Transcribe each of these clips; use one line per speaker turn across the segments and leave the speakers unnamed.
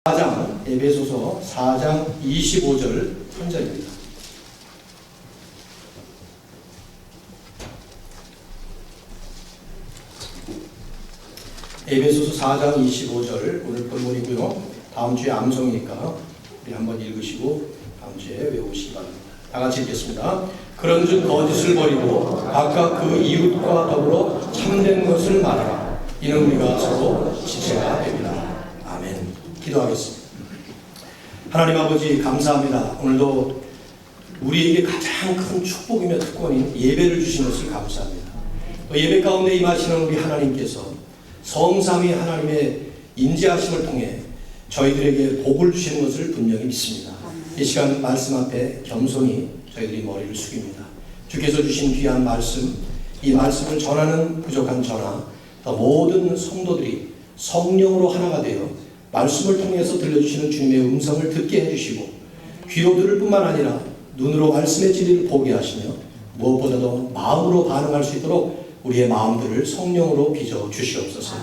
4장, 에베소서 4장 25절 현절입니다. 에베소서 4장 25절 오늘 본문이고요. 다음 주에 암송이니까 우리 한번 읽으시고 다음 주에 외우시기 바랍니다. 다 같이 읽겠습니다. 그런즉 거짓을 버리고 각각 그 이웃과 더불어 참된 것을 말하라. 이는 우리가 서로 지체가 됩니다. 아멘. 기도하겠습니다. 하나님 아버지 감사합니다. 오늘도 우리에게 가장 큰 축복이며 특권인 예배를 주신 것을 감사합니다. 또 예배 가운데 임하시는 우리 하나님께서 성삼위 하나님의 인지하심을 통해 저희들에게 복을 주시는 것을 분명히 믿습니다. 이 시간 말씀 앞에 겸손히 저희들이 머리를 숙입니다. 주께서 주신 귀한 말씀, 이 말씀을 전하는 부족한 저나 또 모든 성도들이 성령으로 하나가 되어 말씀을 통해서 들려주시는 주님의 음성을 듣게 해주시고 귀로 들을 뿐만 아니라 눈으로 말씀의 진리를 보게 하시며 무엇보다도 마음으로 반응할 수 있도록 우리의 마음들을 성령으로 빚어 주시옵소서.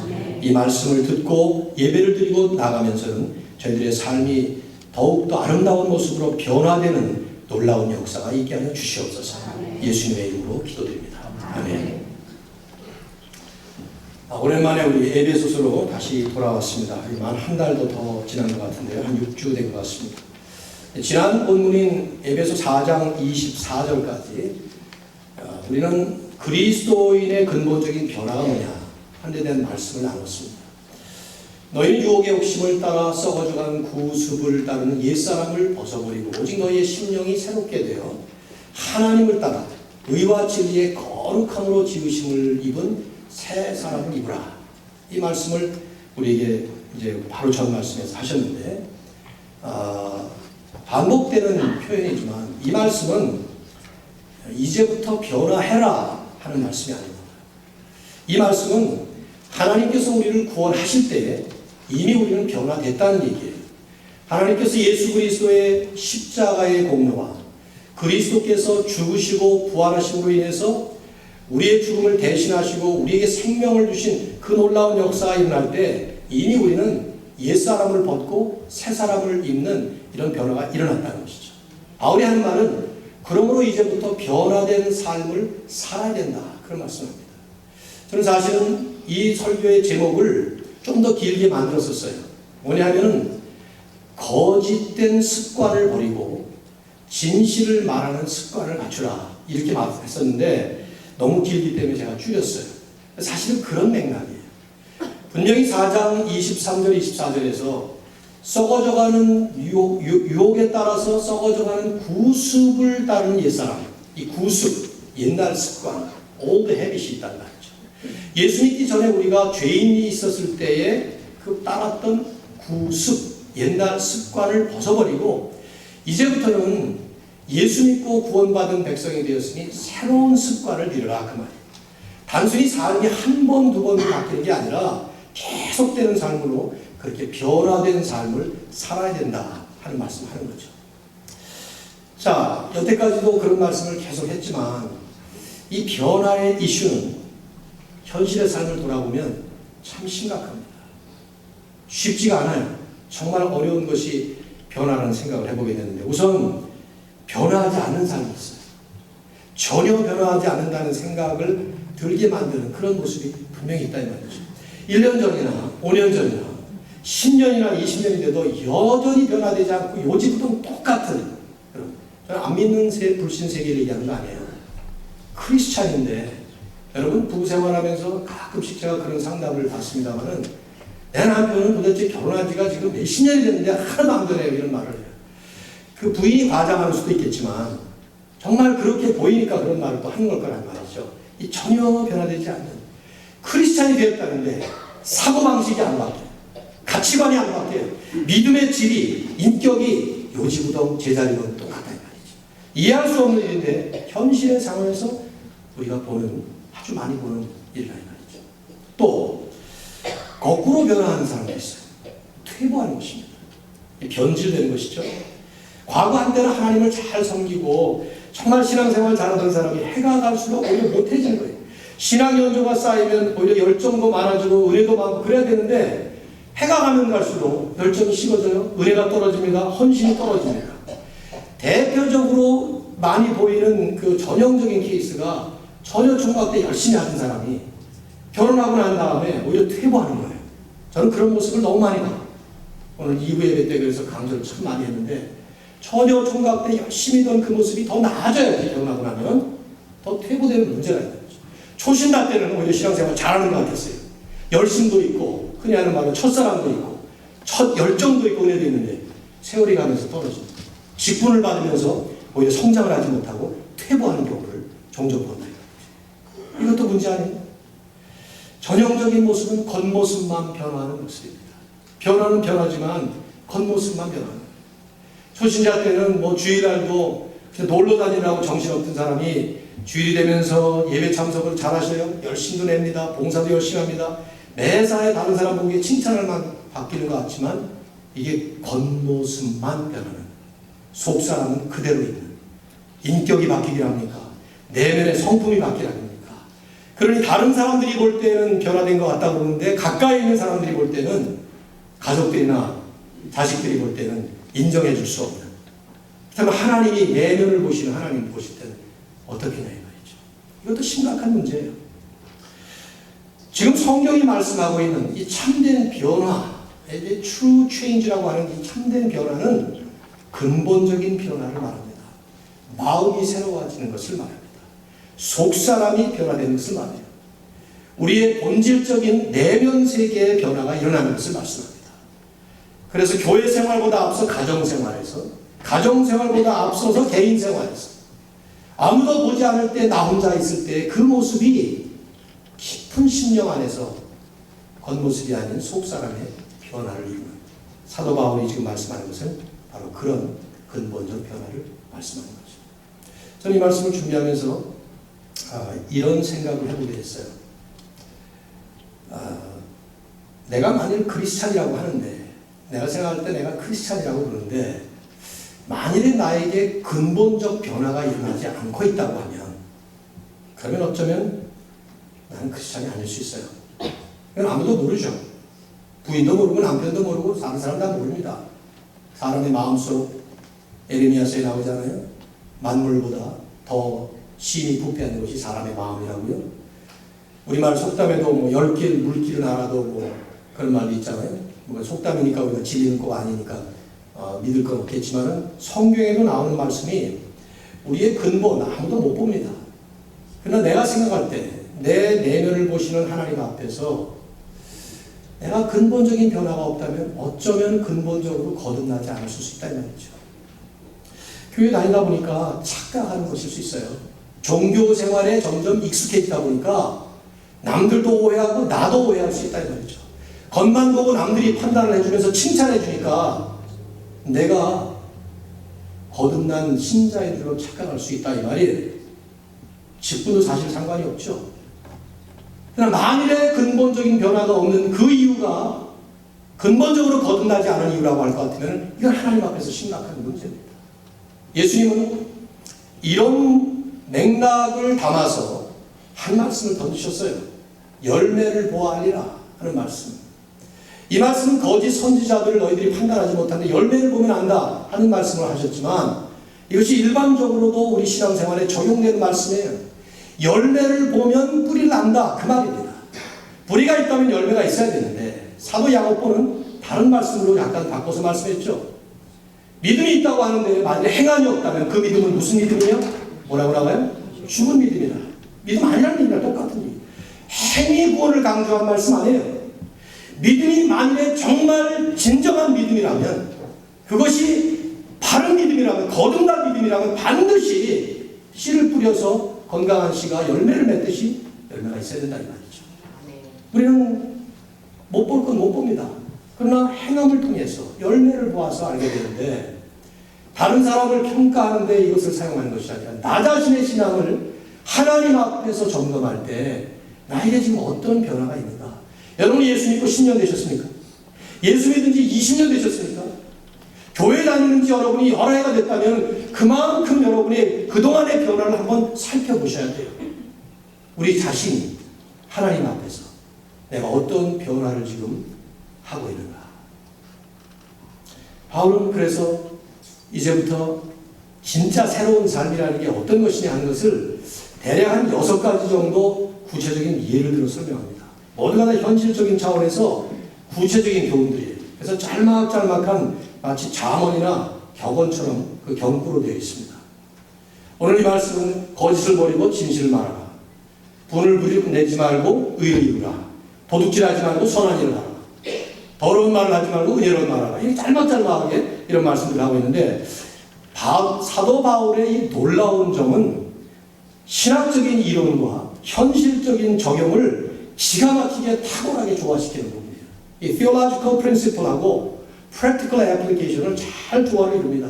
이 말씀을 듣고 예배를 드리고 나가면서는 저희들의 삶이 더욱더 아름다운 모습으로 변화되는 놀라운 역사가 있게 하여 주시옵소서. 예수님의 이름으로 기도드립니다. 아멘. 오랜만에 우리 에베소서로 다시 돌아왔습니다. 한 달도 더 지난 것 같은데요. 한 6주 된 것 같습니다. 지난 본문인 에베소 4장 24절까지 우리는 그리스도인의 근본적인 변화가 뭐냐 한 데 대한 말씀을 나눴습니다. 너희는 유혹의 욕심을 따라 썩어져가는 구습을 따르는 옛사람을 벗어버리고 오직 너희의 심령이 새롭게 되어 하나님을 따라 의와 진리의 거룩함으로 지으심을 입은 새 사람을 입으라. 이 말씀을 우리에게 이제 바로 전 말씀에서 하셨는데 반복되는 표현이지만 이 말씀은 이제부터 변화해라 하는 말씀이 아닙니다. 이 말씀은 하나님께서 우리를 구원하실 때에 이미 우리는 변화됐다는 얘기예요. 하나님께서 예수 그리스도의 십자가의 공로와 그리스도께서 죽으시고 부활하심으로 인해서 우리의 죽음을 대신하시고 우리에게 생명을 주신 그 놀라운 역사가 일어날 때 이미 우리는 옛사람을 벗고 새사람을 입는 이런 변화가 일어났다는 것이죠. 바울이 하는 말은 그러므로 이제부터 변화된 삶을 살아야 된다. 그런 말씀입니다. 저는 사실은 이 설교의 제목을 좀 더 길게 만들었었어요. 뭐냐면은 거짓된 습관을 버리고 진실을 말하는 습관을 갖추라. 이렇게 했었는데 너무 길기 때문에 제가 줄였어요. 사실은 그런 맥락이에요. 분명히 4장 23절 24절에서 썩어져가는 유혹에 따라서 썩어져가는 구습을 따르는 옛사람, 이 구습, 옛날 습관, old habit이 있다는 말이죠. 예수 믿기 전에 우리가 죄인이 있었을 때에 그 따랐던 구습, 옛날 습관을 벗어버리고 이제부터는 예수 믿고 구원받은 백성이 되었으니 새로운 습관을 들여라 그 말이에요. 단순히 삶이 한 번, 두 번 바뀌는 게 아니라 계속되는 삶으로 그렇게 변화된 삶을 살아야 된다 하는 말씀을 하는 거죠. 자, 여태까지도 그런 말씀을 계속 했지만 이 변화의 이슈는 현실의 삶을 돌아보면 참 심각합니다. 쉽지가 않아요. 정말 어려운 것이 변화라는 생각을 해보게 되는데 우선 변화하지 않는 삶이 있어요. 전혀 변화하지 않는다는 생각을 들게 만드는 그런 모습이 분명히 있다 이 말이죠. 1년 전이나 5년 전이나 10년이나 20년이 돼도 여전히 변화되지 않고 요지부터 똑같은 여러분, 저는 안 믿는 불신 세계를 얘기하는 거 아니에요. 크리스찬인데 여러분 부부생활하면서 가끔씩 제가 그런 상담을 받습니다만은 내 남편은 도대체 결혼한 지가 지금 몇십 년이 됐는데 하나도 안 변해요 이런 말을 해요. 그 부인이 과장할 수도 있겠지만 정말 그렇게 보이니까 그런 말을 또 하는 걸 거란 말이죠. 이 전혀 변화되지 않는 크리스찬이 되었다는데 사고방식이 안 바뀌어요. 가치관이 안 바뀌어요. 믿음의 질이 인격이 요지부동 제자리는 똑같다는 말이죠. 이해할 수 없는 일인데 현실의 상황에서 우리가 아주 많이 보는 일이라는 말이죠. 또 거꾸로 변화하는 사람도 있어요. 퇴보하는 것입니다. 변질되는 것이죠. 과거 한때는 하나님을 잘 섬기고 정말 신앙생활 잘하던 사람이 해가 갈수록 오히려 못해지는 거예요. 신앙 연조가 쌓이면 오히려 열정도 많아지고 은혜도 많고 그래야 되는데 해가 가면 갈수록 열정이 식어져요. 은혜가 떨어집니다. 헌신이 떨어집니다. 대표적으로 많이 보이는 그 전형적인 케이스가 처녀 총각 때 열심히 하던 사람이 결혼하고 난 다음에 오히려 퇴보하는 거예요. 저는 그런 모습을 너무 많이 봐요. 오늘 2부 예배 때 그래서 강조를 참 많이 했는데 처녀 총각 때 열심히 던 그 모습이 더 나아져야지 결혼하고 나면 더 퇴보되는 문제가 있는 거죠. 초신다 때는 오히려 신앙생활 잘하는 것 같았어요. 열심도 있고 흔히 하는 말로 첫사랑도 있고 첫 열정도 있고 은혜도 있는데 세월이 가면서 떨어집니다. 직분을 받으면서 오히려 성장을 하지 못하고 퇴보하는 경우를 종종 본다. 이것도 문제 아니에요? 전형적인 모습은 겉모습만 변화하는 모습입니다. 변화는 변하지만 겉모습만 변화하는. 초신자 때는 뭐 주일날도 그냥 놀러 다니라고 정신없던 사람이 주일이 되면서 예배 참석을 잘하셔요. 열심도 냅니다. 봉사도 열심히 합니다. 매사에 다른 사람 보기에 칭찬을 받기는 것 같지만 이게 겉모습만 변하는, 속사람은 그대로 있는, 인격이 바뀌기를 합니까? 내면의 성품이 바뀌기를 합니까? 그러니 다른 사람들이 볼 때는 변화된 것 같다고 그러는데 가까이 있는 사람들이 볼 때는, 가족들이나 자식들이 볼 때는 인정해 줄 수 없는. 그렇다면 하나님이 내면을 보시는 하나님을 보실 때는 어떻게냐 이 말이죠. 이것도 심각한 문제예요. 지금 성경이 말씀하고 있는 이 참된 변화, 이제 true change라고 하는 이 참된 변화는 근본적인 변화를 말합니다. 마음이 새로워지는 것을 말합니다. 속사람이 변화되는 것을 말해요. 우리의 본질적인 내면 세계의 변화가 일어나는 것을 말씀합니다. 그래서 교회 생활보다 앞서 가정생활에서, 가정생활보다 앞서서 개인생활에서, 아무도 보지 않을 때 나 혼자 있을 때 그 모습이 깊은 심령 안에서 겉모습이 아닌 속사람의 변화를 이루는, 사도 바울이 지금 말씀하는 것은 바로 그런 근본적 변화를 말씀하는 거죠. 저는 이 말씀을 준비하면서 이런 생각을 해보게 됐어요. 내가 만일 크리스찬이라고 하는데, 내가 생각할 때 내가 크리스찬이라고 그러는데 만일에 나에게 근본적 변화가 일어나지 않고 있다고 하면 그러면 어쩌면 나는 크리스찬이 아닐 수 있어요. 그건 아무도 모르죠. 부인도 모르고 남편도 모르고 다른 사람 다 모릅니다. 사람의 마음속, 에레미야서에 나오잖아요. 만물보다 더 심히 부패한 것이 사람의 마음이라고요. 우리말 속담에도 뭐 10길 물길은 알아도 뭐 그런 말도 있잖아요. 뭐 속담이니까 우리가 진리는 꼭 아니니까 믿을 건 없겠지만은 성경에도 나오는 말씀이 우리의 근본 아무도 못 봅니다. 그러나 내가 생각할 때 내 내면을 보시는 하나님 앞에서 내가 근본적인 변화가 없다면 어쩌면 근본적으로 거듭나지 않을 수 있다 이 말이죠. 교회 다니다 보니까 착각하는 것일 수 있어요. 종교 생활에 점점 익숙해지다 보니까 남들도 오해하고 나도 오해할 수 있다 이 말이죠. 겉만 보고 남들이 판단을 해주면서 칭찬해 주니까 내가 거듭난 신자인 줄로 착각할 수 있다 이 말이에요. 직분도 사실 상관이 없죠. 그러나 만일에 근본적인 변화가 없는 그 이유가 근본적으로 거듭나지 않은 이유라고 할 것 같으면 이건 하나님 앞에서 심각한 문제입니다. 예수님은 이런 맥락을 담아서 한 말씀을 던지셨어요. 열매를 보아하리라 하는 말씀. 이 말씀은 거짓 선지자들을 너희들이 판단하지 못하는데 열매를 보면 안다 하는 말씀을 하셨지만 이것이 일반적으로도 우리 신앙생활에 적용되는 말씀이에요. 열매를 보면 뿌리를 난다 그 말입니다. 뿌리가 있다면 열매가 있어야 되는데 사도 야고보는 다른 말씀으로 약간 바꿔서 말씀했죠. 믿음이 있다고 하는데 만약에 행함이 없다면 그 믿음은 무슨 믿음이냐? 뭐라고 나와요? 죽은 믿음이다. 믿음 아니라는 얘기랑 똑같은 얘기. 행위 구원을 강조한 말씀 아니에요. 믿음이 만일에 정말 진정한 믿음이라면, 그것이 바른 믿음이라면, 거듭난 믿음이라면 반드시 씨를 뿌려서 건강한 씨가 열매를 맺듯이 열매가 있어야 된다 이 말이죠. 우리는 못 볼 건 못 봅니다. 그러나 행함을 통해서 열매를 보아서 알게 되는데, 다른 사람을 평가하는데 이것을 사용하는 것이 아니라 나 자신의 신앙을 하나님 앞에서 점검할 때 나에게 지금 어떤 변화가 있는가? 여러분이 예수 믿고 10년 되셨습니까? 예수 믿은 지 20년 되셨습니까? 교회 다니는 지 여러분이 여러 해가 됐다면 그만큼 여러분의 그동안의 변화를 한번 살펴보셔야 돼요. 우리 자신이 하나님 앞에서 내가 어떤 변화를 지금 하고 있는가? 바울은 그래서 이제부터 진짜 새로운 삶이라는 게 어떤 것이냐 하는 것을 대략 한 6가지 정도 구체적인 예를 들어 설명합니다. 모두가 다 현실적인 차원에서 구체적인 교훈들이에요. 그래서 짤막짤막한 마치 잠언이나 격언처럼 그 경구로 되어 있습니다. 오늘 이 말씀은 거짓을 버리고 진실을 말하라. 분을 내지 말고 의를 이루라. 도둑질하지 말고 선한 일을 하라. 더러운 말을 하지 말고 은혜로운 말을 하라. 이렇게 짤막짤막하게 이런 말씀들을 하고 있는데 사도 바울의 이 놀라운 점은 신학적인 이론과 현실적인 적용을 기가 막히게 탁월하게 조화시키는 부분이에요. 이 theological principle하고 practical application을 잘 조화를 이룹니다.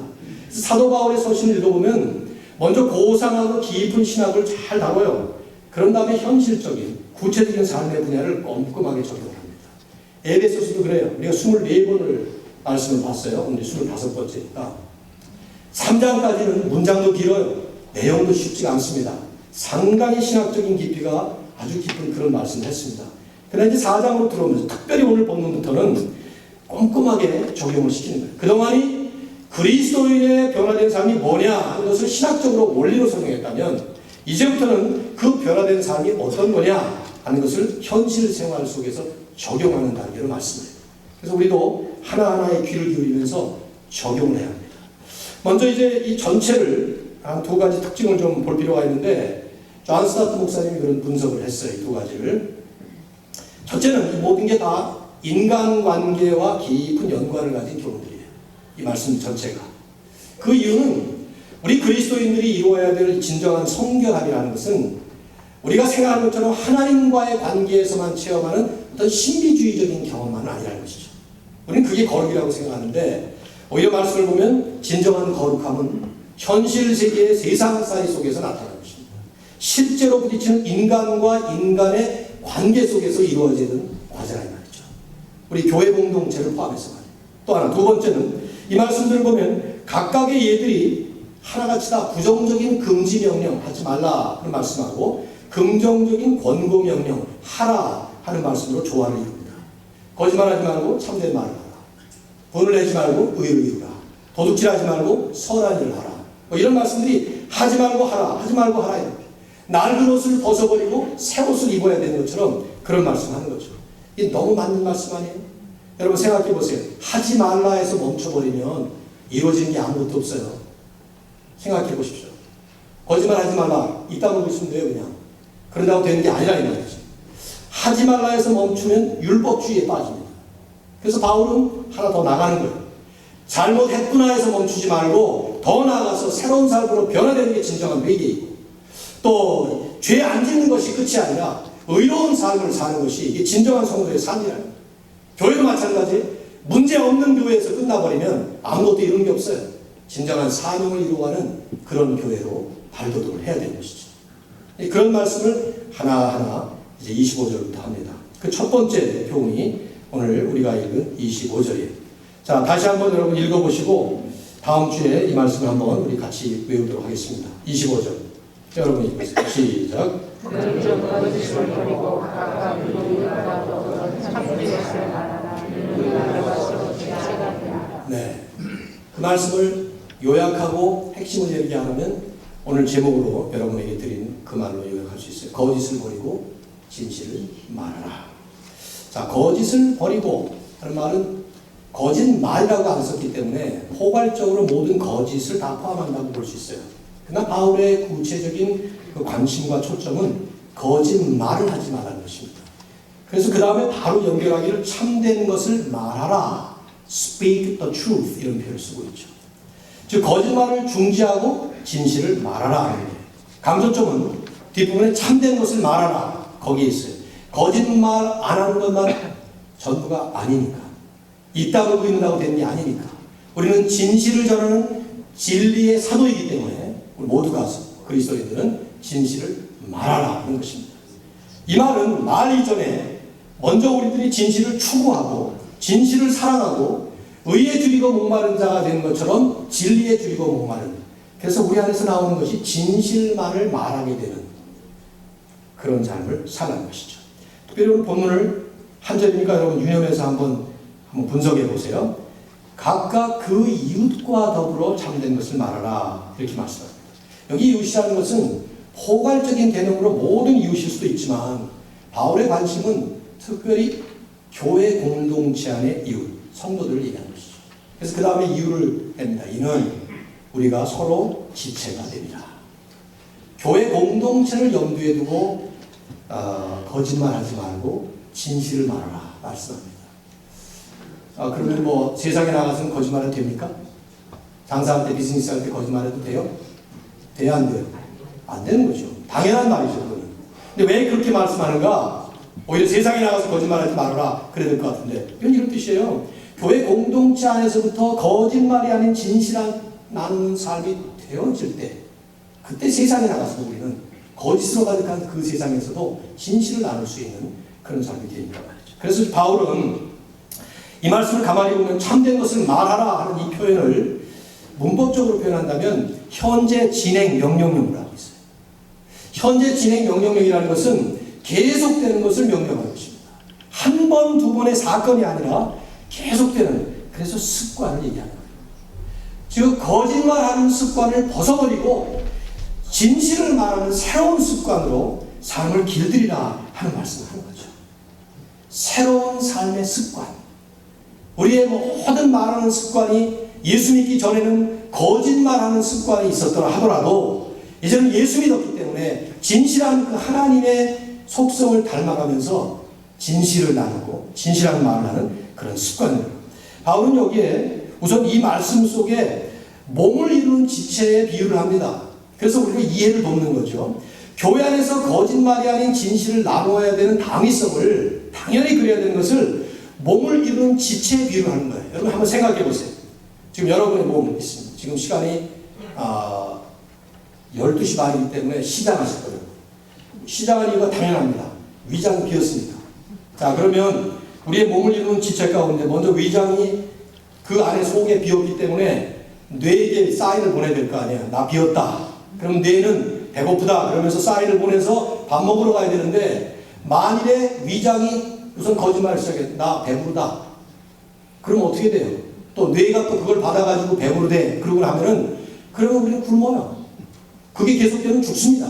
사도 바울의 서신을 읽어보면 먼저 고상하고 깊은 신학을 잘 다뤄요. 그런 다음에 현실적인 구체적인 삶의 분야를 꼼꼼하게 적용합니다. 에베소서도 그래요. 우리가 24번을 말씀을 봤어요. 오늘 25번째니까 3장까지는 문장도 길어요. 내용도 쉽지가 않습니다. 상당히 신학적인 깊이가 아주 깊은 그런 말씀을 했습니다. 그러나 이제 4장으로 들어오면서 특별히 오늘 본문부터는 꼼꼼하게 적용을 시키는 거예요. 그동안이 그리스도인의 변화된 삶이 뭐냐 하는 것을 신학적으로 원리로 설명했다면 이제부터는 그 변화된 삶이 어떤 거냐 하는 것을 현실 생활 속에서 적용하는 단계로 말씀해요. 그래서 우리도 하나하나의 귀를 기울이면서 적용을 해야 합니다. 먼저 이제 이 전체를 한 2가지 특징을 좀 볼 필요가 있는데 존 스타트 목사님이 그런 분석을 했어요. 이 2가지를. 첫째는 이 모든 게 다 인간관계와 깊은 연관을 가진 교훈들이에요. 이 말씀 전체가. 그 이유는 우리 그리스도인들이 이루어야 될 진정한 성결함이라는 것은 우리가 생각하는 것처럼 하나님과의 관계에서만 체험하는 어떤 신비주의적인 경험만은 아니라는 것이죠. 우리는 그게 거룩이라고 생각하는데 오히려 말씀을 보면 진정한 거룩함은 현실 세계의 세상 사이 속에서 나타나는 것입니다. 실제로 부딪히는 인간과 인간의 관계 속에서 이루어지는 과제라 이 말이죠. 우리 교회 공동체를 포함해서 말이에요. 또 하나, 2번째는 이 말씀들을 보면 각각의 예들이 하나같이 다 부정적인 금지 명령 하지 말라 하는 말씀하고 긍정적인 권고 명령 하라 하는 말씀으로 조화를 이룹니다. 거짓말하지 말고 참된 말을 하라. 분을 내지 말고 의를 이루라. 도둑질하지 말고 선한 일을 하라. 뭐 이런 말씀들이 하지 말고 하라, 하지 말고 하라 이렇게. 낡은 옷을 벗어버리고 새 옷을 입어야 되는 것처럼 그런 말씀하는 거죠. 이게 너무 맞는 말씀 아니에요? 여러분 생각해 보세요. 하지 말라 해서 멈춰버리면 이루어지는 게 아무것도 없어요. 생각해 보십시오. 거짓말하지 말라. 이따 보고 있으면 돼요 그냥. 그런다고 되는 게 아니라 이 말이죠. 하지 말라 해서 멈추면 율법주의에 빠집니다. 그래서 바울은 하나 더 나가는 거예요. 잘못했구나 해서 멈추지 말고 더 나아가서 새로운 삶으로 변화되는 게 진정한 회개이고 또 죄 안 짓는 것이 끝이 아니라 의로운 삶을 사는 것이 이게 진정한 성도의 삶이라는 거예요. 교회도 마찬가지예요. 문제 없는 교회에서 끝나버리면 아무것도 이루는 게 없어요. 진정한 사명을 이루어가는 그런 교회로 발돋움을 해야 되는 것이죠. 그런 말씀을 하나하나 이제 25절부터 합니다. 그 첫 번째 교훈이 오늘 우리가 읽은 25절이에요. 자, 다시 한번 여러분 읽어보시고 다음 주에 이 말씀을 한번 우리 같이 외우도록 하겠습니다. 25절. 여러분 읽으세요. 시작. 네. 그 말씀을 요약하고 핵심을 얘기하면 오늘 제목으로 여러분에게 드린 그 말로 요약할 수 있어요. 거짓을 버리고 진실을 말하라. 자, 거짓을 버리고 하는 말은 거짓말이라고 안 썼기 때문에 포괄적으로 모든 거짓을 다 포함한다고 볼 수 있어요. 그러나 바울의 구체적인 그 관심과 초점은 거짓말을 하지 말라는 것입니다. 그래서 그 다음에 바로 연결하기를 참된 것을 말하라. Speak the truth 이런 표현을 쓰고 있죠. 즉 거짓말을 중지하고 진실을 말하라 하는 거예요. 강조점은 뒷부분에 참된 것을 말하라 거기에 있어요. 거짓말 안 하는 것만 전부가 아니니까. 있다고 믿는다고 되는 게 아니니까. 우리는 진실을 전하는 진리의 사도이기 때문에 우리 모두가 그리스도인들은 진실을 말하라 하는 것입니다. 이 말은 말 이전에 먼저 우리들이 진실을 추구하고 진실을 사랑하고 의에 줄이고 목마른 자가 되는 것처럼 진리에 줄이고 목마른, 그래서 우리 안에서 나오는 것이 진실만을 말하게 되는 그런 삶을 살아가는 것이죠. 특별히 오늘 본문을 한 절이니까 여러분 유념해서 한번 한번 분석해 보세요. 각각 그 이웃과 더불어 참된 것을 말하라 이렇게 말씀합니다. 여기 이웃이라는 것은 포괄적인 개념으로 모든 이웃일 수도 있지만 바울의 관심은 특별히 교회 공동체 안의 이웃, 성도들을 얘기하는 것이죠. 그래서 그 다음에 이유를 냅니다. 이는 우리가 서로 지체가 됩니다. 교회 공동체를 염두에 두고 거짓말하지 말고 진실을 말하라 말씀합니다. 그러면 뭐 세상에 나가서는 거짓말해도 됩니까? 장사할 때, 비즈니스 할 때 거짓말해도 돼요? 돼야 안 돼요? 안 되는 거죠. 당연한 말이죠. 그거는. 근데 왜 그렇게 말씀하는가? 오히려 세상에 나가서 거짓말하지 말아라 그래야 될 것 같은데 이건 이런 뜻이에요. 교회 공동체 안에서부터 거짓말이 아닌 진실한 나누는 삶이 되어질 때 그때 세상에 나가서 우리는 거짓으로 가득한 그 세상에서도 진실을 나눌 수 있는 그런 삶이 되니까 말이죠. 그래서 바울은 이 말씀을 가만히 보면 참된 것을 말하라 하는 이 표현을 문법적으로 표현한다면 현재 진행 명령형으로 하고 있어요. 현재 진행 명령형이라는 것은 계속되는 것을 명령하는 것입니다. 한 번, 두 번의 사건이 아니라 계속되는, 그래서 습관을 얘기하는 거예요. 즉 거짓말하는 습관을 벗어버리고 진실을 말하는 새로운 습관으로 삶을 길들이라 하는 말씀을 하는 거죠. 새로운 삶의 습관. 우리의 모든 말하는 습관이 예수 믿기 전에는 거짓말하는 습관이 있었더라 하더라도 이제는 예수 믿었기 때문에 진실한 그 하나님의 속성을 닮아가면서 진실을 나누고 진실한 말을 하는 그런 습관입니다. 바울은 여기에 우선 이 말씀 속에 몸을 이루는 지체에 비유를 합니다. 그래서 우리가 이해를 돕는 거죠. 교회 안에서 거짓말이 아닌 진실을 나누어야 되는 당위성을 당연히 그래야 되는 것을 몸을 이루는 지체에 비유를 하는 거예요. 여러분 한번 생각해 보세요. 지금 여러분의 몸 있습니다. 지금 시간이 12시 반이기 때문에 시장하실 거예요. 시장할 이유가 당연합니다. 위장이 비었으니까. 자, 그러면 우리의 몸을 이루는 지체 가운데 먼저 위장이 그 안에 속에 비었기 때문에 뇌에게 사인을 보내야 될 거 아니에요. 나 비었다. 그럼 뇌는 배고프다. 그러면서 사인을 보내서 밥 먹으러 가야 되는데 만일에 위장이 우선 거짓말을 시작해. 나 배부르다. 그럼 어떻게 돼요? 또 뇌가 또 그걸 받아가지고 배부르대. 그러고 나면은 그러면 우리는 굶어요. 그게 계속되면 죽습니다.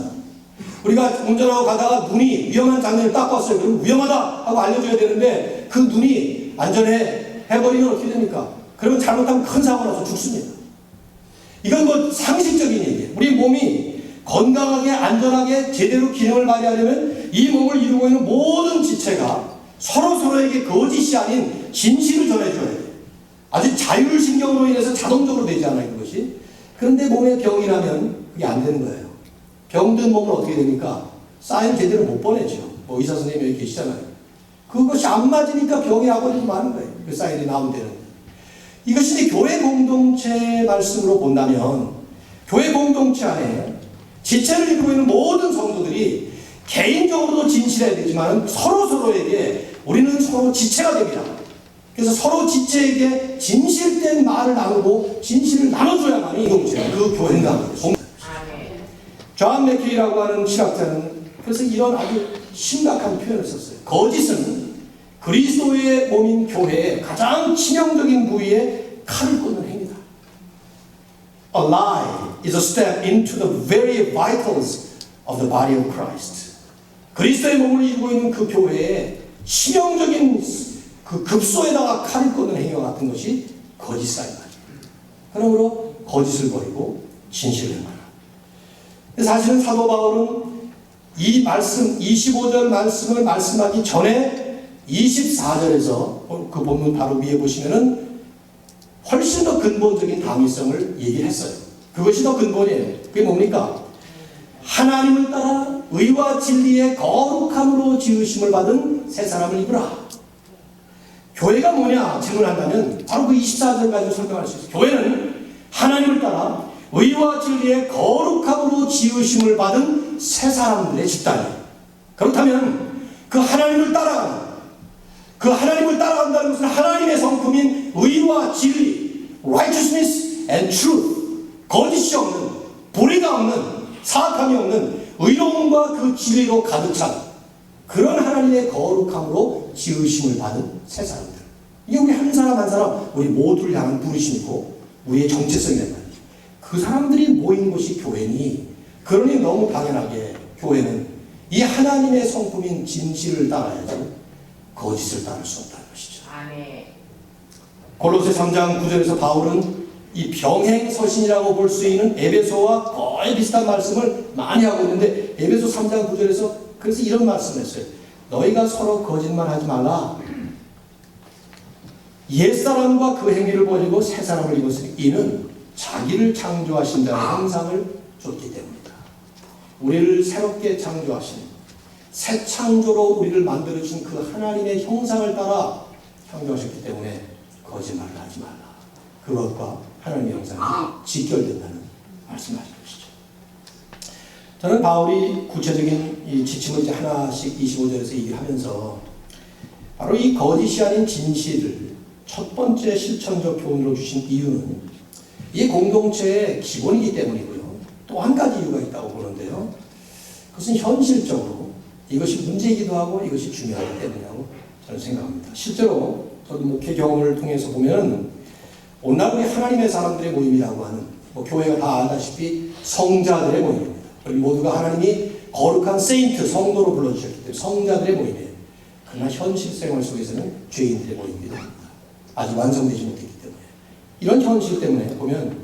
우리가 운전하고 가다가 눈이 위험한 장면을 딱 봤어요. 그럼 위험하다 하고 알려줘야 되는데 그 눈이 안전해 해버리면 어떻게 됩니까? 그러면 잘못하면 큰 사고 나서 죽습니다. 이건 뭐 상식적인 얘기예요. 우리 몸이 건강하게 안전하게 제대로 기능을 발휘하려면 이 몸을 이루고 있는 모든 지체가 서로서로에게 거짓이 아닌 진실을 전해줘야 돼요. 아주 자율신경으로 인해서 자동적으로 되지 않아요. 그것이. 그런데 몸에 병이 나면 그게 안 되는 거예요. 병든 몸은 어떻게 됩니까? 사인 제대로 못 보내죠. 뭐 의사 선생님이 여기 계시잖아요. 그것이 안 맞으니까 병이 아버지도 많은 거예요. 그 사인이 나오면 되는. 이것이 이제 교회 공동체 말씀으로 본다면 교회 공동체 안에 지체를 이루고 있는 모든 성도들이 개인적으로도 진실해야 되지만 서로서로에게 우리는 서로 지체가 됩니다. 그래서 서로 지체에게 진실된 말을 나누고 진실을 나눠줘야만이 공동체가 그 교회인가. 존 맥케이라고 하는 신학자는 그래서 이런 아주 심각한 표현을 썼어요. 거짓은 그리스도의 몸인 교회의 가장 치명적인 부위에 칼을 꽂는 행위다. A lie is a step into the very vitals of the body of Christ. 그리스도의 몸을 이루고 있는 그 교회의 치명적인 그 급소에다가 칼을 꽂는 행위와 같은 것이 거짓사이다. 그러므로 거짓을 버리고 진실을 말하라. 사실은 사도 바울은 이 말씀 25절 말씀을 말씀하기 전에 24절에서 그 본문 바로 위에 보시면은 훨씬 더 근본적인 당위성을 얘기를 했어요. 그것이 더 근본이에요. 그게 뭡니까? 하나님을 따라 의와 진리의 거룩함으로 지으심을 받은 새 사람을 입으라. 교회가 뭐냐 질문한다면 바로 그 24절 가지고 설명할 수 있어요. 교회는 하나님을 따라 의와 진리의 거룩함으로 지으심을 받은 새 사람들의 집단이에요. 그렇다면 그 하나님을 따라간다는 것은 하나님의 성품인 의와 진리, righteousness and truth, 거짓이 없는, 불의가 없는, 사악함이 없는 의로움과 그 진리로 가득 찬 그런 하나님의 거룩함으로 지으심을 받은 새 사람들. 이게 우리 한 사람 한 사람, 우리 모두를 향한 부르심이고 우리의 정체성이란 말이에요. 그 사람들이 모인 곳이 교회니, 그러니 너무 당연하게 교회는 이 하나님의 성품인 진실을 따라야지 거짓을 따를 수 없다는 것이죠.
아멘.
골로새 3장 9절에서 바울은 이 병행서신이라고 볼 수 있는 에베소와 거의 비슷한 말씀을 많이 하고 있는데, 에베소 3장 9절에서 그래서 이런 말씀을 했어요. 너희가 서로 거짓말하지 말라. 옛사람과 그 행위를 버리고 새 사람을 입었으니 이는 자기를 창조하신 자의 형상을 줬기 때문이다. 우리를 새롭게 창조하신, 새 창조로 우리를 만들어주신 그 하나님의 형상을 따라 창조하셨기 때문에 거짓말을 하지 말라. 그것과 하나님의 형상이 직결된다는 말씀하신 것이죠. 저는 바울이 구체적인 이 지침을 이제 하나씩 25절에서 얘기하면서 바로 이 거짓이 아닌 진실을 첫 번째 실천적 교훈으로 주신 이유는 이 공동체의 기본이기 때문이고요. 또 한 가지 이유가 있다고 보는데요. 그것은 현실적으로 이것이 문제이기도 하고 이것이 중요하기 때문이라고 저는 생각합니다. 실제로 저도 목회 경험을 통해서 보면 오늘 우리 하나님의 사람들의 모임이라고 하는, 교회가 다 알다시피 성자들의 모임입니다. 우리 모두가 하나님이 거룩한 세인트, 성도로 불러주셨기 때문에 성자들의 모임이에요. 그러나 현실 생활 속에서는 죄인들의 모임이기도 합니다. 아직 완성되지 못했기 때문에. 이런 현실 때문에 보면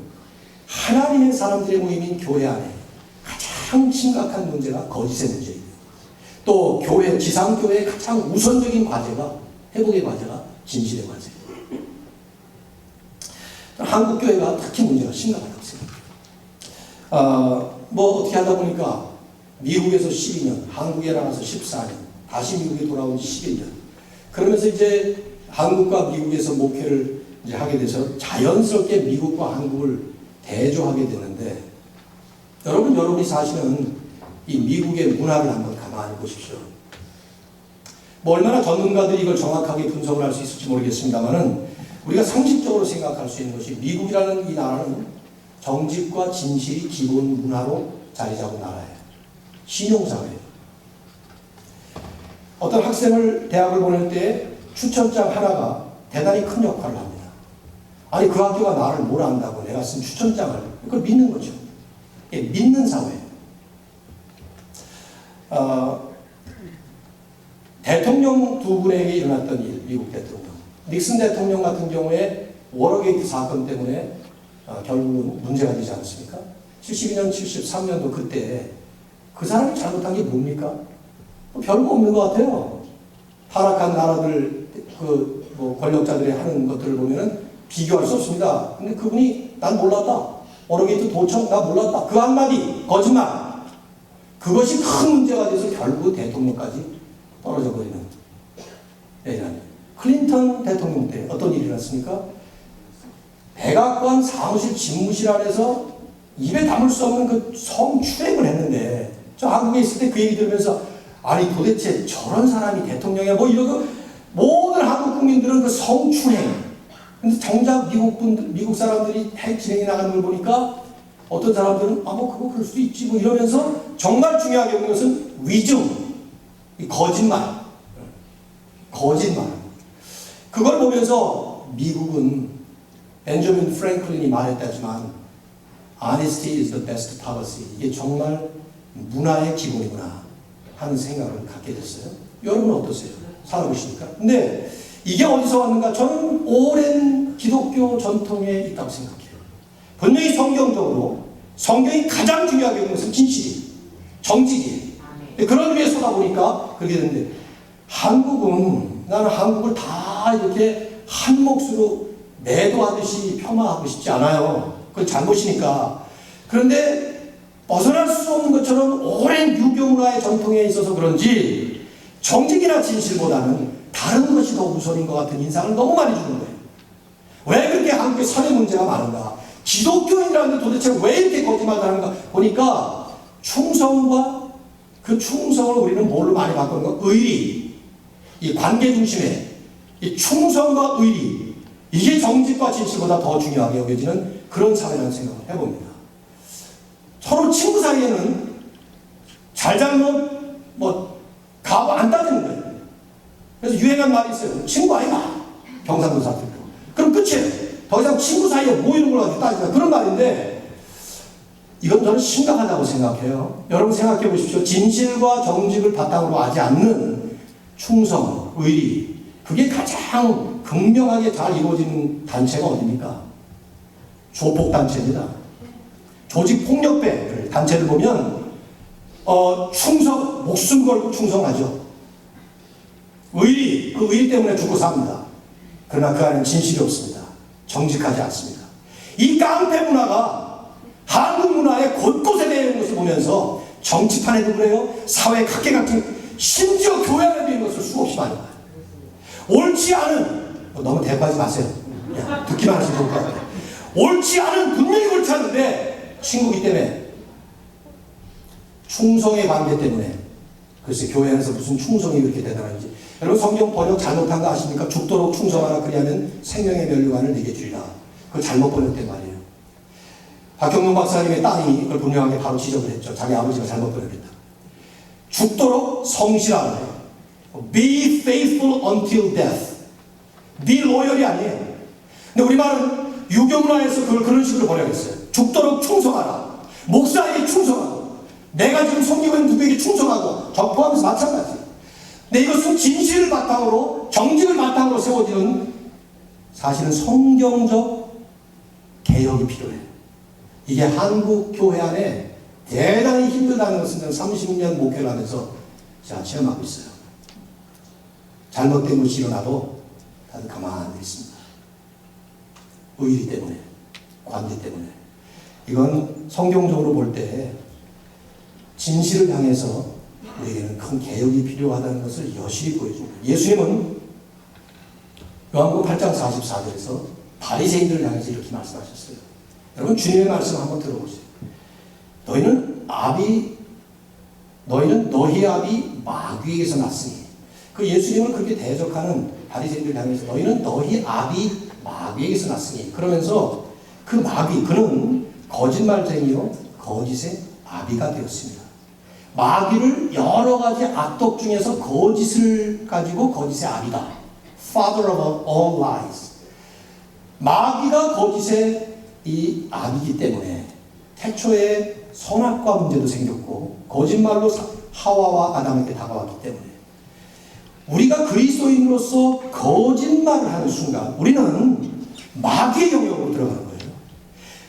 하나님의 사람들의 모임인 교회 안에 가장 심각한 문제가 거짓의 문제입니다. 또 교회, 지상교회의 가장 우선적인 과제가, 회복의 과제가 진실의 과제예요. 한국 교회가 특히 문제가 심각하다고 생각해요. 어떻게 하다 보니까 미국에서 12년, 한국에 나가서 14년, 다시 미국에 돌아온 지 11년. 그러면서 이제 한국과 미국에서 목회를 이제 하게 돼서 자연스럽게 미국과 한국을 대조하게 되는데, 여러분이 사시는 이 미국의 문화를 한번 가만히 보십시오. 얼마나 전문가들이 이걸 정확하게 분석을 할 수 있을지 모르겠습니다만은, 우리가 상식적으로 생각할 수 있는 것이 미국이라는 이 나라는 정직과 진실이 기본 문화로 자리 잡은 나라예요. 신용사회예요. 어떤 학생을 대학을 보낼 때 추천장 하나가 대단히 큰 역할을 합니다. 아니, 그 학교가 나를 뭘 안다고 내가 쓴 추천장을, 그걸 믿는 거죠. 예, 믿는 사회예요. 대통령 두 분에게 일어났던 일, 미국 대통령. 닉슨 대통령 같은 경우에 워터게이트 사건 때문에 결국은 문제가 되지 않았습니까? 72년, 73년도 그때 그 사람이 잘못한 게 뭡니까? 별거 없는 것 같아요. 타락한 나라들, 권력자들이 하는 것들을 보면은 비교할 수 없습니다. 근데 그분이 난 몰랐다. 워터게이트 도청, 나 몰랐다. 그 한마디, 거짓말. 그것이 큰 문제가 돼서 결국 대통령까지 떨어져 버리는 얘기랍니다. 클린턴 대통령 때 어떤 일이 일어났습니까? 백악관 사무실 집무실 안에서 입에 담을 수 없는 그 성추행을 했는데, 저 한국에 있을 때 그 얘기 들으면서 아니 도대체 저런 사람이 대통령이야 이러고 모든 한국 국민들은 그 성추행. 근데 정작 미국 사람들이 핵 진행해 나가는 걸 보니까 어떤 사람들은 그거 그럴 수도 있지 이러면서, 정말 중요하게 보는 것은 위증, 거짓말. 그걸 보면서 미국은 벤저민 프랭클린이 말했다지만 honesty is the best policy. 이게 정말 문화의 기본이구나 하는 생각을 갖게 됐어요. 여러분은 어떠세요? 살아보시니까. 근데 이게 어디서 왔는가? 저는 오랜 기독교 전통에 있다고 생각해요. 분명히 성경적으로 성경이 가장 중요하게 보는 것은 진실이, 정직이. 그런 위에 쏟아보니까 그렇게 되는데, 나는 한국을 다 이렇게 한 몫으로 매도하듯이 폄하하고 싶지 않아요. 그건 잘못이니까. 그런데 벗어날 수 없는 것처럼 오랜 유교 문화의 전통에 있어서 그런지 정직이나 진실보다는 다른 것이 더 우선인 것 같은 인상을 너무 많이 주는 거예요. 왜 그렇게 한국에 선의 문제가 많은가? 기독교인이라는 게 도대체 왜 이렇게 거짓말하는가 보니까, 충성과 그 충성을 우리는 뭘로 많이 바꾸는가? 의리. 이 관계 중심의 이 충성과 의리, 이게 정직과 진실보다 더 중요하게 여겨지는 그런 사회라는 생각을 해봅니다. 서로 친구 사이에는 잘잘못 가고 안 따지는 거예요. 그래서 유행한 말이 있어요. 친구 아이가 경상도 사투리로. 그럼 끝이에요. 더 이상 친구 사이에 뭐 이런 걸 가지고 따지나 그런 말인데 이건 저는 심각하다고 생각해요. 여러분 생각해 보십시오. 진실과 정직을 바탕으로 하지 않는 충성, 의리, 그게 가장 극명하게 잘 이루어지는 단체가 어디입니까? 조폭단체입니다. 조직폭력배 단체를 보면 충성, 목숨 걸고 충성하죠. 의리, 그 의리 때문에 죽고 삽니다. 그러나 그 안에는 진실이 없습니다. 정직하지 않습니다. 이 깡패 문화가 한국 문화의 곳곳에 대해 있는 것을 보면서 정치판에도 그래요. 사회 각계각층, 심지어 교회 안에도 있는 것을 수없이 많이 봐요. 옳지 않은, 너무 대꾸하지 마세요. 그냥 듣기만 하시면 좋을 것 같아요. 옳지 않은, 분명히 옳지 않은데 친구기 때문에, 충성의 관계 때문에, 글쎄 교회 안에서 무슨 충성이 그렇게 대단한지. 여러분 성경 번역 잘못한 거 아십니까? 죽도록 충성하라 그리하면 생명의 면류관을 내게 주리라. 그걸 잘못 번역된 말이에요. 박경룡 박사님의 딸이 그걸 분명하게 바로 지적을 했죠. 자기 아버지가 잘못 번역했다. 죽도록 성실하라. Be faithful until death. Be loyal이 아니에요. 근데 우리말은 유교문화에서 그걸 그런 식으로 번역했어요. 죽도록 충성하라. 목사에게 충성하고 내가 지금 섬기고 있는 누구에게 충성하고 저 포함해서 마찬가지예요. 근데 이것은 진실을 바탕으로 정직을 바탕으로 세워지는 사실은 성경적 개혁이 필요해요. 이게 한국 교회 안에 대단히 힘들다는 것은 30년 목회를 하면서 제가 체험하고 있어요. 잘못된 것이 일어나도 다들 가만히 있습니다. 의리 때문에, 관계 때문에. 이건 성경적으로 볼 때 진실을 향해서 우리에게는 큰 개혁이 필요하다는 것을 여실히 보여줍니다. 예수님은 요한복음 8장 44절에서 바리새인들을 향해서 이렇게 말씀하셨어요. 여러분 주님의 말씀 한번 들어보세요. 너희는 너희 아비 마귀에게서 났으니. 그 예수님을 그렇게 대적하는 바리새인들 향해서 너희는 너희 아비 마귀에게서 났으니. 그러면서 그 마귀, 그는 거짓말쟁이요 거짓의 아비가 되었습니다. 마귀를 여러 가지 악독 중에서 거짓을 가지고 거짓의 아비다. Father of all lies. 마귀가 거짓의 이 아비이기 때문에 태초에 선악과 문제도 생겼고 거짓말로 하와와 아담에게 다가왔기 때문에 우리가 그리스도인으로서 거짓말을 하는 순간 우리는 마귀의 영역으로 들어가는 거예요.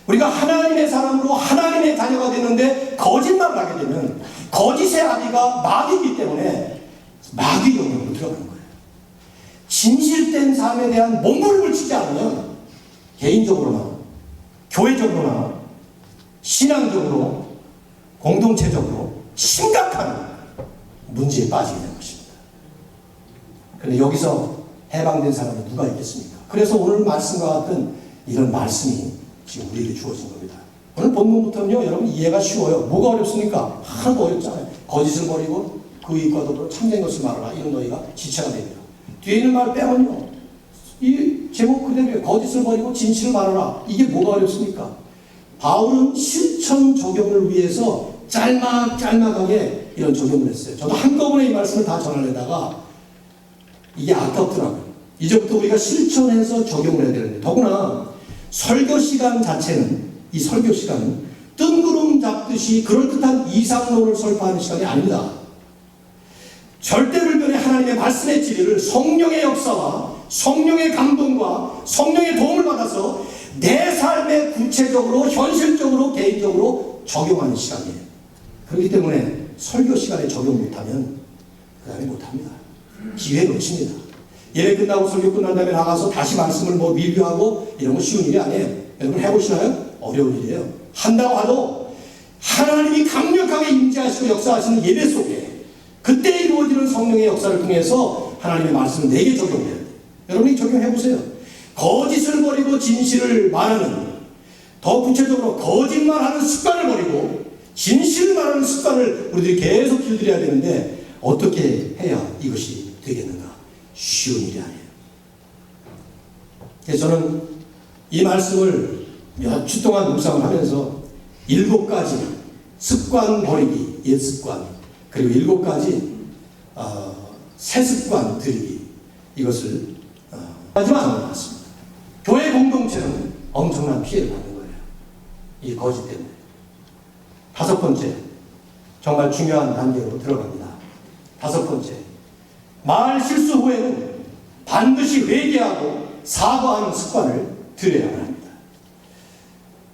우리가 하나님의 사람으로 하나님의 자녀가 되는데 거짓말을 하게 되면 거짓의 아비가 마귀이기 때문에 마귀의 영역으로 들어가는 거예요. 진실된 삶에 대한 몸부림을 치지 않으면 개인적으로나 교회적으로나 신앙적으로 공동체적으로 심각한 문제에 빠지게 된 것입니다. 그런데 여기서 해방된 사람은 누가 있겠습니까? 그래서 오늘 말씀과 같은 이런 말씀이 지금 우리에게 주어진 겁니다. 오늘 본문부터는요, 여러분 이해가 쉬워요. 뭐가 어렵습니까? 하나도 어렵잖아요. 거짓을 버리고 그 이익과 더불어 참된 것을 말하라. 이런 너희가 지체가 됩니다. 뒤에 있는 말 빼면요, 이 제목 그대로예요. 거짓을 버리고 진실을 말하라. 이게 뭐가 어렵습니까? 바울은 실천 적용을 위해서 짤막짤막하게 이런 적용을 했어요. 저도 한꺼번에 이 말씀을 다 전하려다가 이게 아깝더라고요. 이제부터 우리가 실천해서 적용을 해야 되는데, 더구나 설교 시간 자체는, 이 설교 시간은 뜬구름 잡듯이 그럴듯한 이상론을 설파하는 시간이 아닙니다. 절대불변의 하나님의 말씀의 진리를 성령의 역사와 성령의 감동과 성령의 도움을 받아서 내 삶에 구체적으로 현실적으로 개인적으로 적용하는 시간이에요. 그렇기 때문에 설교 시간에 적용 못하면 그 다음에 못합니다. 기회 놓칩니다. 예배 끝나고 설교 끝난 다음에 나가서 다시 말씀을 리뷰하고 이런 거 쉬운 일이 아니에요. 여러분 해보시나요? 어려운 일이에요. 한다고 하도 하나님이 강력하게 임재하시고 역사하시는 예배 속에 그때 이루어지는 성령의 역사를 통해서 하나님의 말씀을 내게 적용해야 돼요. 여러분이 적용해보세요. 거짓을 버리고 진실을 말하는, 더 구체적으로 거짓말하는 습관을 버리고 진실을 말하는 습관을 우리들이 계속 길들여야 되는데 어떻게 해야 이것이 되겠는가? 쉬운 일이 아니에요. 그래서 저는 이 말씀을 몇 주 동안 묵상을 하면서 7가지 습관 버리기, 옛 습관, 그리고 7가지 새 습관 들이기, 이것을 하지만 않는 것 같습니다. 교회 공동체는 엄청난 피해를 받는 거예요. 이 거짓 때문에. 다섯 번째, 정말 중요한 단계로 들어갑니다. 다섯 번째, 말 실수 후에는 반드시 회개하고 사과하는 습관을 들여야 합니다.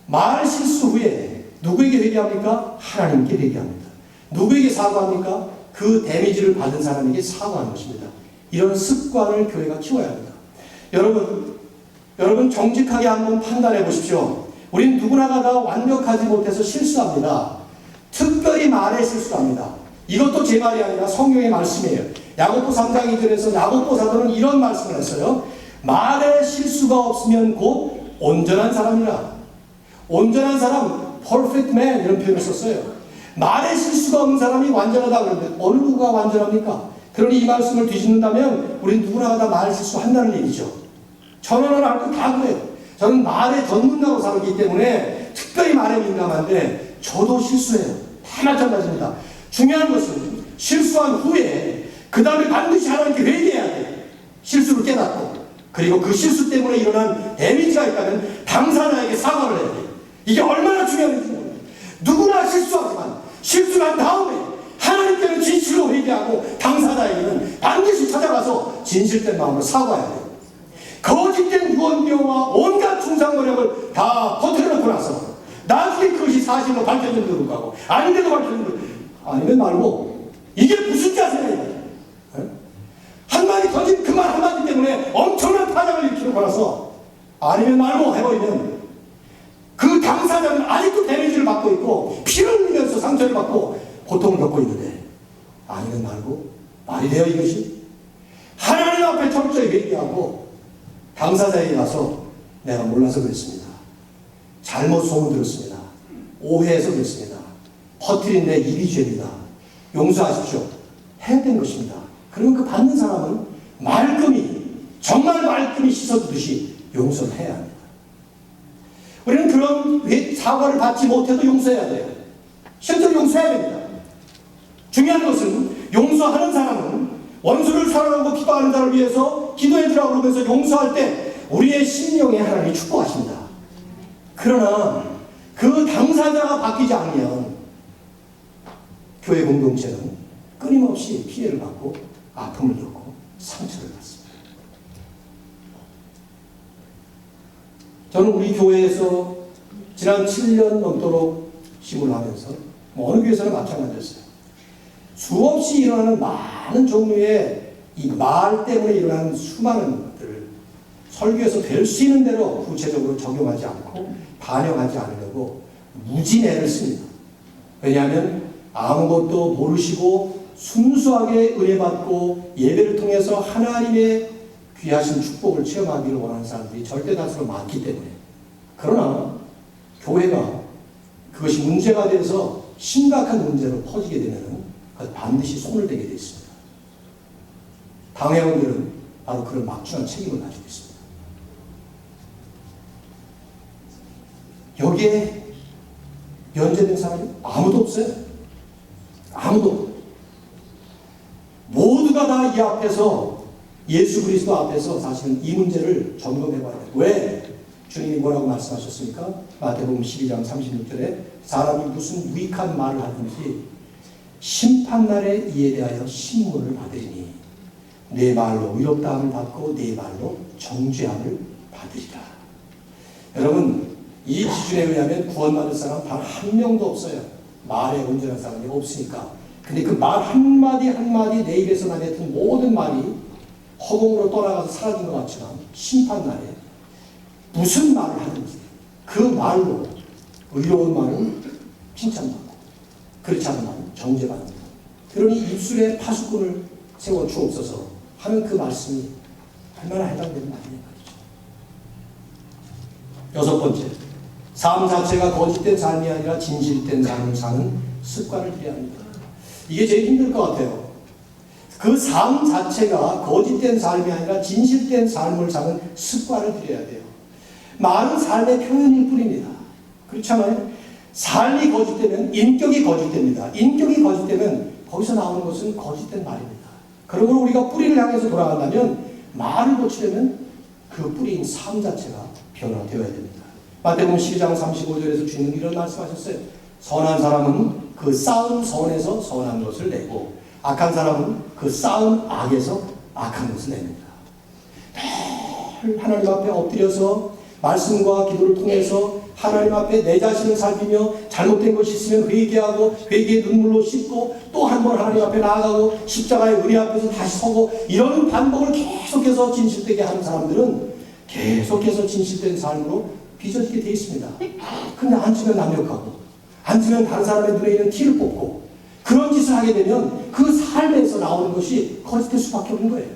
말 실수 후에 누구에게 회개합니까? 하나님께 회개합니다. 누구에게 사과합니까? 그 데미지를 받은 사람에게 사과하는 것입니다. 이런 습관을 교회가 키워야 합니다. 여러분 정직하게 한번 판단해 보십시오. 우린 누구나가 다 완벽하지 못해서 실수합니다. 특별히 말에 실수합니다. 이것도 제 말이 아니라 성경의 말씀이에요. 야고보 3장 2절에서 야고보 사도는 이런 말씀을 했어요. 말에 실수가 없으면 곧 온전한 사람이라. 온전한 사람, perfect man 이런 표현을 썼어요. 말에 실수가 없는 사람이 완전하다 그러는데 어느 누가 완전합니까? 그러니 이 말씀을 뒤집는다면 우리 누구나 다 말 실수한다는 얘기죠. 저는 알고 다 그래요. 저는 말에 전문가로 살기 때문에 특별히 말에 민감한데 저도 실수해요. 다 마찬가지입니다. 중요한 것은 실수한 후에 그 다음에 반드시 하나님께 회개해야 돼요. 실수를 깨닫고 그리고 그 실수 때문에 일어난 데미지가 있다면 당사자에게 사과를 해야 돼요. 이게 얼마나 중요한지 모릅니다. 누구나 실수하지만 실수한 다음에 하나님께는 진실로 회개하고 당사자에게는 반드시 찾아가서 진실된 마음으로 사과해야 돼요. 거짓된 유언비어와 온갖 중상거력을 다 퍼뜨려놓고 나서 나중에 그것이 사실로 밝혀진 대로 가고 아닌데도 밝혀진 대로 아니면 말고 이게 무슨 자세냐. 한마디 던진 그 말 한마디 때문에 엄청난 파장을 일으키고 나서 아니면 말고 해버리면 그 당사자는 아직도 데미지를 받고 있고 피를 흘리면서 상처를 받고 고통을 겪고 있는데 아니면 말고 말이 돼요 이것이? 하나님 앞에 철저히 회개하고 당사자에게 가서 내가 몰라서 그랬습니다. 잘못 소문 들었습니다. 오해해서 그랬습니다. 퍼뜨린 내 입이 죄입니다. 용서하십시오. 해야 되는 것입니다. 그러면 그 받는 사람은 정말 말끔히 씻어주듯이 용서를 해야 합니다. 우리는 그런 사과를 받지 못해도 용서해야 돼요. 실제로 용서해야 됩니다. 중요한 것은 용서하는 사람은 원수를 사랑하고 기도하는 자를 위해서 기도해주라고 그러면서 용서할 때 우리의 심령에 하나님이 축복하십니다. 그러나 그 당사자가 바뀌지 않으면 교회 공동체는 끊임없이 피해를 받고 아픔을 겪고 상처를 받습니다. 저는 우리 교회에서 지난 7년 넘도록 심을 하면서 어느 교회에서나 마찬가지였어요. 수없이 일어나는 많은 종류의 이 말 때문에 일어나는 수많은 것들을 설교에서 될 수 있는 대로 구체적으로 적용하지 않고 반영하지 않으려고 무진애를 씁니다. 왜냐하면 아무것도 모르시고 순수하게 은혜받고 예배를 통해서 하나님의 귀하신 축복을 체험하기를 원하는 사람들이 절대 다수로 많기 때문에. 그러나 교회가 그것이 문제가 돼서 심각한 문제로 퍼지게 되면 반드시 손을 대게 되어 있습니다. 당회원들은 바로 그런 막중한 책임을 가지고 있습니다. 여기에 면제된 사람이 아무도 없어요. 아무도. 모두가 다 이 앞에서 예수 그리스도 앞에서 사실은 이 문제를 점검해 봐야 돼요. 왜? 주님이 뭐라고 말씀하셨습니까? 마태복음 12장 36절에 사람이 무슨 유익한 말을 하든지 심판날에 이에 대하여 신문을 받으리니 내 말로 의롭다함을 받고 내 말로 정죄함을 받으리라. 여러분 이 기준에 의하면 구원받을 사람 단 한 명도 없어요. 말에 온전한 사람이 없으니까. 근데 그 말 한마디 한마디 내 입에서 나냈던 모든 말이 허공으로 떠나가서 사라진 것 같지만 심판날에 무슨 말을 하든지 그 말로 의로운 말은 칭찬받고 그렇지 않은 말은 정죄받는다. 그러니 입술에 파수꾼을 세워 주옵소서 하는 그 말씀이 얼마나 해당되는 말이냐 말이죠. 여섯 번째, 삶 자체가 거짓된 삶이 아니라 진실된 삶을 사는 습관을 들여야 합니다. 이게 제일 힘들 것 같아요. 그 삶 자체가 거짓된 삶이 아니라 진실된 삶을 사는 습관을 들여야 돼요. 말은 삶의 표현일 뿐입니다. 그렇잖아요? 삶이 거짓되면 인격이 거짓됩니다. 인격이 거짓되면 거기서 나오는 것은 거짓된 말입니다. 그러므로 우리가 뿌리를 향해서 돌아간다면 말을 고치려면 그 뿌리인 삶 자체가 변화되어야 됩니다. 마태복음 12장 35절에서 주님은 이런 말씀하셨어요. 선한 사람은 그 쌓은 선에서 선한 것을 내고 악한 사람은 그 쌓은 악에서 악한 것을 냅니다. 늘 하나님 앞에 엎드려서 말씀과 기도를 통해서 하나님 앞에 내 자신을 살피며 잘못된 것이 있으면 회개하고 회개의 눈물로 씻고 또 한 번 하나님 앞에 나아가고 십자가의 은혜 앞에서 다시 서고 이런 반복을 계속해서 진실되게 하는 사람들은 계속해서 진실된 삶으로 빚어지게 되어 있습니다. 근데 앉으면 남력하고 앉으면 다른 사람의 눈에 있는 티를 뽑고 그런 짓을 하게 되면 그 삶에서 나오는 것이 거짓될 수밖에 없는 거예요.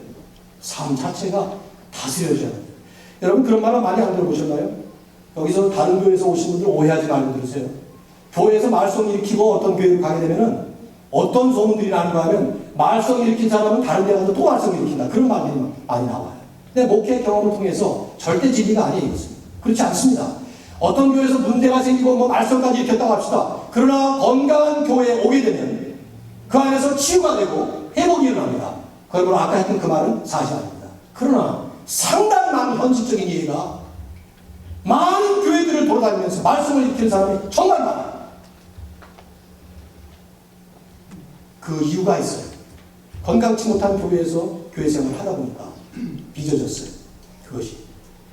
삶 자체가 다스려져야 돼요. 여러분 그런 말은 많이 안 들어보셨나요? 여기서 다른 교회에서 오신 분들 오해하지 말고 들으세요. 교회에서 말썽 일으키고 어떤 교회를 가게 되면은 어떤 소문들이 나는가 하면 말썽 일으킨 사람은 다른 데 가서 또 말썽 일으킨다. 그런 말들이 많이 나와요. 근데 목회 경험을 통해서 절대 진리가 아니에요. 이것은. 그렇지 않습니다. 어떤 교회에서 문제가 생기고 뭐 말썽까지 일으켰다고 합시다. 그러나 건강한 교회에 오게 되면 그 안에서 치유가 되고 회복이 일어납니다. 그러므로 아까 했던 그 말은 사실 아닙니다. 그러나 상당히 많은 현실적인 예가 많은 교회들을 돌아다니면서 말씀을 일으키는 사람이 정말 많아요. 그 이유가 있어요. 건강치 못한 교회에서 교회 생활을 하다 보니까 빚어졌어요. 그것이.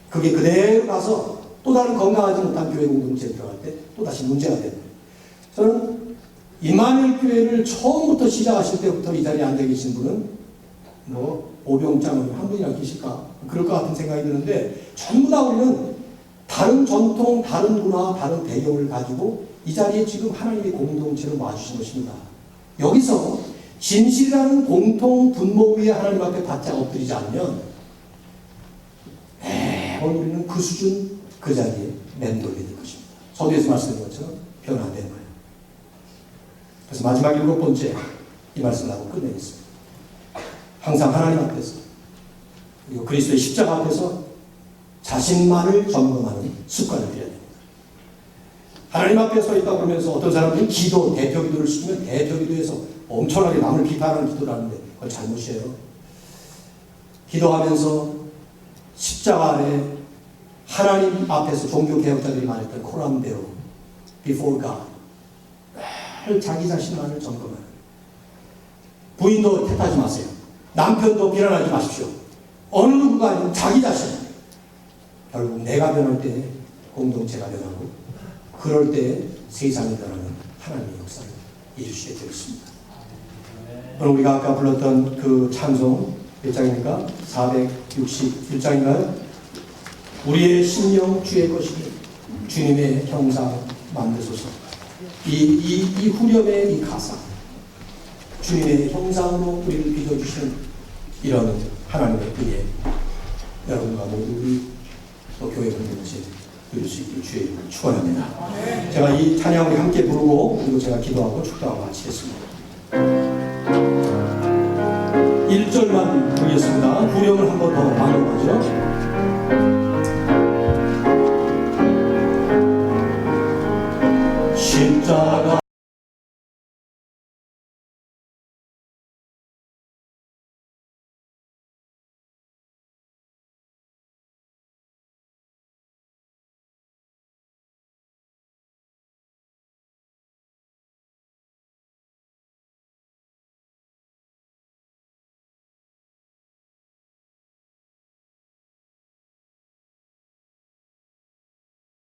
그게 그대로 가서 또 다른 건강하지 못한 교회 공동체에 들어갈 때 또다시 문제가 됩니다. 저는 임마누엘 교회를 처음부터 시작하실 때부터 이 자리에 앉아 계신 분은 뭐 오병장은 한 분이나 계실까? 그럴 것 같은 생각이 드는데 전부 다 우리는 다른 전통, 다른 문화, 다른 배경을 가지고 이 자리에 지금 하나님의 공동체로 와주신 것입니다. 여기서 진실이라는 공통 분모 위에 하나님 앞에 바짝 엎드리지 않으면 매번 우리는 그 수준, 그 자리에 맴돌게 될 것입니다. 서두에서 말씀드린 것처럼 변화 안 되는 거예요. 그래서 마지막 7번째 이 말씀을 하고 끝내겠습니다. 항상 하나님 앞에서 그리고 그리스도의 십자가 앞에서 자신만을 점검하는 습관을 들여야 됩니다. 하나님 앞에 서 있다 그러면서 어떤 사람들은 기도, 대표 기도를 시키면 대표 기도에서 엄청나게 남을 비판하는 기도를 하는데 그건 잘못이에요. 기도하면서 십자가 아래 하나님 앞에서 종교개혁자들이 말했던 코람데오, before God, 늘 자기 자신만을 점검하는. 부인도 탓하지 마세요. 남편도 비난하지 마십시오. 어느 누구가 아니면 자기 자신. 결국 내가 변할 때 공동체가 변하고 그럴 때 세상이 변하는 하나님의 역사를 이루시게 되었습니다. 오늘 우리가 아까 불렀던 그 찬송 몇 장입니까? 461장인가요? 우리의 심령 주의 것이니 주님의 형상 만드소서. 이 후렴의 이 가사, 주님의 형상으로 우리를 빚어주시는 이런 하나님의 은혜, 여러분과 모두 또 교회 공동체 누릴 수 있길 주의 이름으로 축원합니다. 제가 이 찬양을 함께 부르고 그리고 제가 기도하고 축도하고 마치겠습니다. 1절만 부르겠습니다. 후렴을 한 번 더 반복하죠.